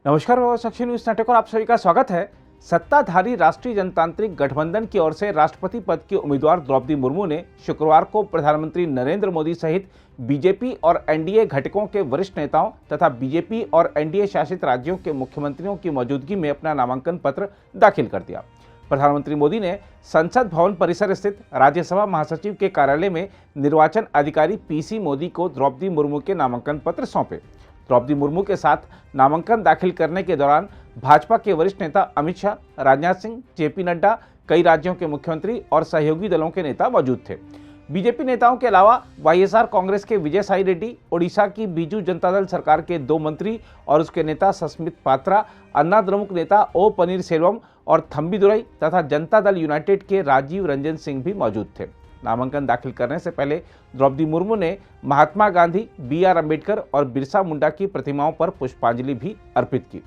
नमस्कार, साक्षी news network और आप सभी का स्वागत है। सत्ताधारी राष्ट्रीय जनतांत्रिक गठबंधन की ओर से राष्ट्रपति पद की उम्मीदवार द्रौपदी मुर्मू ने शुक्रवार को प्रधानमंत्री नरेंद्र मोदी सहित बीजेपी और एनडीए घटकों के वरिष्ठ नेताओं तथा बीजेपी और एनडीए शासित राज्यों के मुख्यमंत्रियों की मौजूदगी में अपना नामांकन पत्र दाखिल कर दिया। प्रधानमंत्री मोदी ने संसद भवन परिसर स्थित राज्यसभा महासचिव के कार्यालय में निर्वाचन अधिकारी पीसी मोदी को द्रौपदी मुर्मू के नामांकन पत्र सौंपे। द्रौपदी मुर्मू के साथ नामांकन दाखिल करने के दौरान भाजपा के वरिष्ठ नेता अमित शाह, राजनाथ सिंह, जेपी नड्डा, कई राज्यों के मुख्यमंत्री और सहयोगी दलों के नेता मौजूद थे। बीजेपी नेताओं के अलावा वाईएसआर कांग्रेस के विजय साई रेड्डी, ओडिशा की बीजू जनता दल सरकार के 2 मंत्री और उसके नेता सस्मित पात्रा, अन्ना द्रमुक नेता ओ पनीरसेल्वम और थम्बीदुरई तथा जनता दल यूनाइटेड के राजीव रंजन सिंह भी मौजूद थे। नामांकन दाखिल करने से पहले द्रौपदी मुर्मू ने महात्मा गांधी, बी.आर. अम्बेडकर और बिरसा मुंडा की प्रतिमाओं पर पुष्पांजलि भी अर्पित की।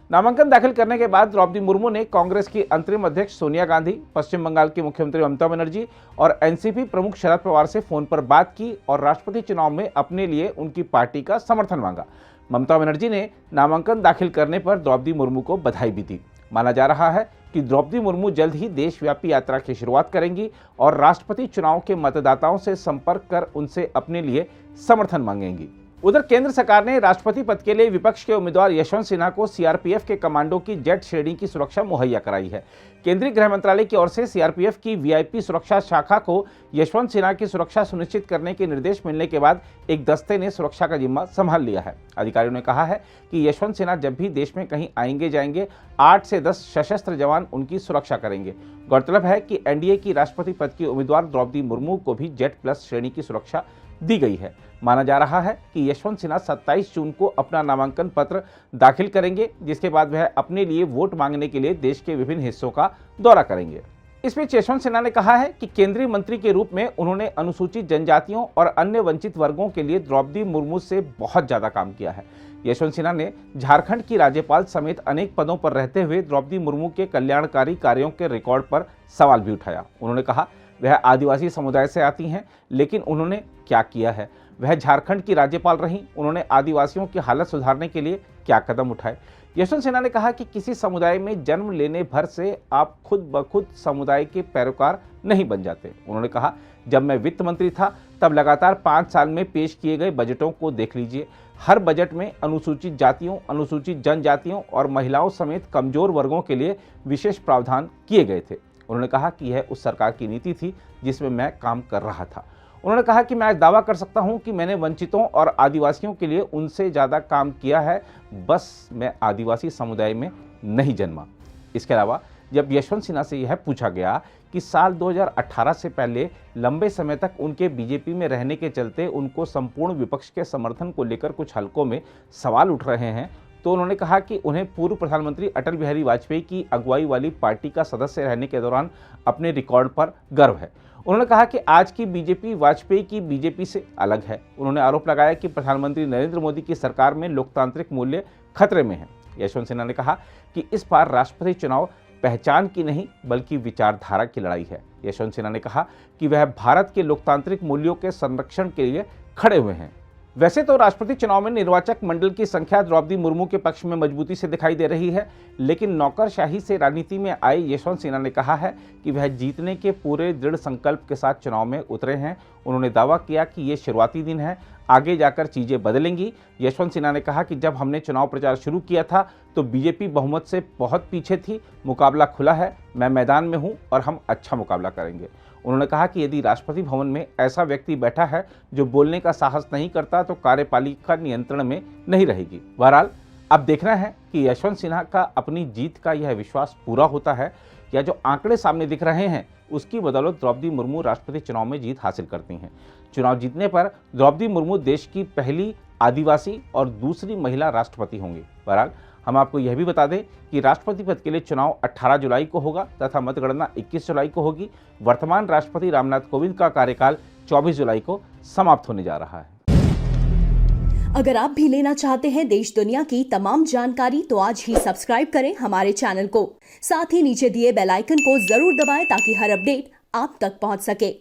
नामांकन दाखिल करने के बाद द्रौपदी मुर्मू ने कांग्रेस की अंतरिम अध्यक्ष सोनिया गांधी, पश्चिम बंगाल की मुख्यमंत्री ममता बनर्जी और एनसीपी प्रमुख शरद पवार से फोन पर बात की और राष्ट्रपति चुनाव में अपने लिए उनकी पार्टी का समर्थन मांगा। ममता बनर्जी ने नामांकन दाखिल करने पर द्रौपदी मुर्मू को बधाई भी दी। माना जा रहा है कि द्रौपदी मुर्मू जल्द ही देशव्यापी यात्रा की शुरुआत करेंगी और राष्ट्रपति चुनाव के मतदाताओं से संपर्क कर उनसे अपने लिए समर्थन मांगेंगी। उधर केंद्र सरकार ने राष्ट्रपति पद के लिए विपक्ष के उम्मीदवार यशवंत सिन्हा को सीआरपीएफ के कमांडो की जेड श्रेणी की सुरक्षा मुहैया कराई है। केंद्रीय गृह मंत्रालय की ओर से सीआरपीएफ की वीआईपी सुरक्षा शाखा को यशवंत सिन्हा की सुरक्षा सुनिश्चित करने के निर्देश मिलने के बाद एक दस्ते ने सुरक्षा का जिम्मा संभाल लिया है। अधिकारियों ने कहा है कि यशवंत सिन्हा जब भी देश में कहीं आएंगे जाएंगे 8 से 10 सशस्त्र जवान उनकी सुरक्षा करेंगे। गौरतलब है कि एनडीए की राष्ट्रपति पद की उम्मीदवार द्रौपदी मुर्मू को भी जेड प्लस श्रेणी की सुरक्षा दी गई है। माना जा रहा है कि यशवंत सिन्हा 27 जून को अपना नामांकन पत्र दाखिल करेंगे, जिसके बाद वह अपने लिए वोट मांगने के लिए देश के विभिन्न हिस्सों का दौरा करेंगे। इस बीच यशवंत सिन्हा ने कहा है कि केंद्रीय मंत्री के रूप में उन्होंने अनुसूचित जनजातियों और अन्य वंचित वर्गों के लिए द्रौपदी मुर्मू से बहुत ज्यादा काम किया है। यशवंत सिन्हा ने झारखंड की राज्यपाल समेत अनेक पदों पर रहते हुए द्रौपदी मुर्मू के कल्याणकारी कार्यों के रिकॉर्ड पर सवाल भी उठाया। उन्होंने कहा वह आदिवासी समुदाय से आती हैं, लेकिन उन्होंने क्या किया है? वह झारखंड की राज्यपाल रहीं, उन्होंने आदिवासियों की हालत सुधारने के लिए क्या कदम उठाए? यशवंत सिन्हा ने कहा कि किसी समुदाय में जन्म लेने भर से आप खुद ब खुद समुदाय के पैरोकार नहीं बन जाते। उन्होंने कहा जब मैं वित्त मंत्री था तब लगातार 5 साल में पेश किए गए बजटों को देख लीजिए। हर बजट में अनुसूचित जातियों, अनुसूचित जनजातियों और महिलाओं समेत कमजोर वर्गों के लिए विशेष प्रावधान किए गए थे। उन्होंने कहा कि यह उस सरकार की नीति थी जिसमें मैं काम कर रहा था। उन्होंने कहा कि मैं आज दावा कर सकता हूं कि मैंने वंचितों और आदिवासियों के लिए उनसे ज़्यादा काम किया है, बस मैं आदिवासी समुदाय में नहीं जन्मा। इसके अलावा जब यशवंत सिन्हा से यह पूछा गया कि साल 2018 से पहले लंबे समय तक उनके बीजेपी में रहने के चलते उनको संपूर्ण विपक्ष के समर्थन को लेकर कुछ हलकों में सवाल उठ रहे हैं, तो उन्होंने कहा कि उन्हें पूर्व प्रधानमंत्री अटल बिहारी वाजपेयी की अगुवाई वाली पार्टी का सदस्य रहने के दौरान अपने रिकॉर्ड पर गर्व है। उन्होंने कहा कि आज की बीजेपी वाजपेयी की बीजेपी से अलग है। उन्होंने आरोप लगाया कि प्रधानमंत्री नरेंद्र मोदी की सरकार में लोकतांत्रिक मूल्य खतरे में हैं। यशवंत सिन्हा ने कहा कि इस बार राष्ट्रपति चुनाव पहचान की नहीं बल्कि विचारधारा की लड़ाई है। यशवंत सिन्हा ने कहा कि वह भारत के लोकतांत्रिक मूल्यों के संरक्षण के लिए खड़े हुए हैं। वैसे तो राष्ट्रपति चुनाव में निर्वाचक मंडल की संख्या द्रौपदी मुर्मू के पक्ष में मजबूती से दिखाई दे रही है, लेकिन नौकरशाही से राजनीति में आए यशवंत सिन्हा ने कहा है कि वह जीतने के पूरे दृढ़ संकल्प के साथ चुनाव में उतरे हैं। उन्होंने दावा किया कि ये शुरुआती दिन है, आगे जाकर चीजें बदलेंगी। यशवंत सिन्हा ने कहा कि जब हमने चुनाव प्रचार शुरू किया था तो बीजेपी बहुमत से बहुत पीछे थी, मुकाबला खुला है, मैं मैदान में हूं और हम अच्छा मुकाबला करेंगे। उन्होंने कहा कि यदि राष्ट्रपति भवन में ऐसा व्यक्ति बैठा है जो बोलने का साहस नहीं करता तो कार्यपालिका नियंत्रण में नहीं रहेगी। बहरहाल अब देखना है कि यशवंत सिन्हा का अपनी जीत का यह विश्वास पूरा होता है या जो आंकड़े सामने दिख रहे हैं उसकी बदौलत द्रौपदी मुर्मू राष्ट्रपति चुनाव में जीत हासिल करती हैं। चुनाव जीतने पर द्रौपदी मुर्मू देश की पहली आदिवासी और दूसरी महिला राष्ट्रपति होंगी। बहरहाल हम आपको यह भी बता दें कि राष्ट्रपति पद के लिए चुनाव 18 जुलाई को होगा तथा मतगणना 21 जुलाई को होगी। वर्तमान राष्ट्रपति रामनाथ कोविंद का कार्यकाल 24 जुलाई को समाप्त होने जा रहा है। अगर आप भी लेना चाहते हैं देश दुनिया की तमाम जानकारी तो आज ही सब्सक्राइब करें हमारे चैनल को। साथ ही नीचे दिए बेल आइकन को जरूर दबाएं ताकि हर अपडेट आप तक पहुंच सके।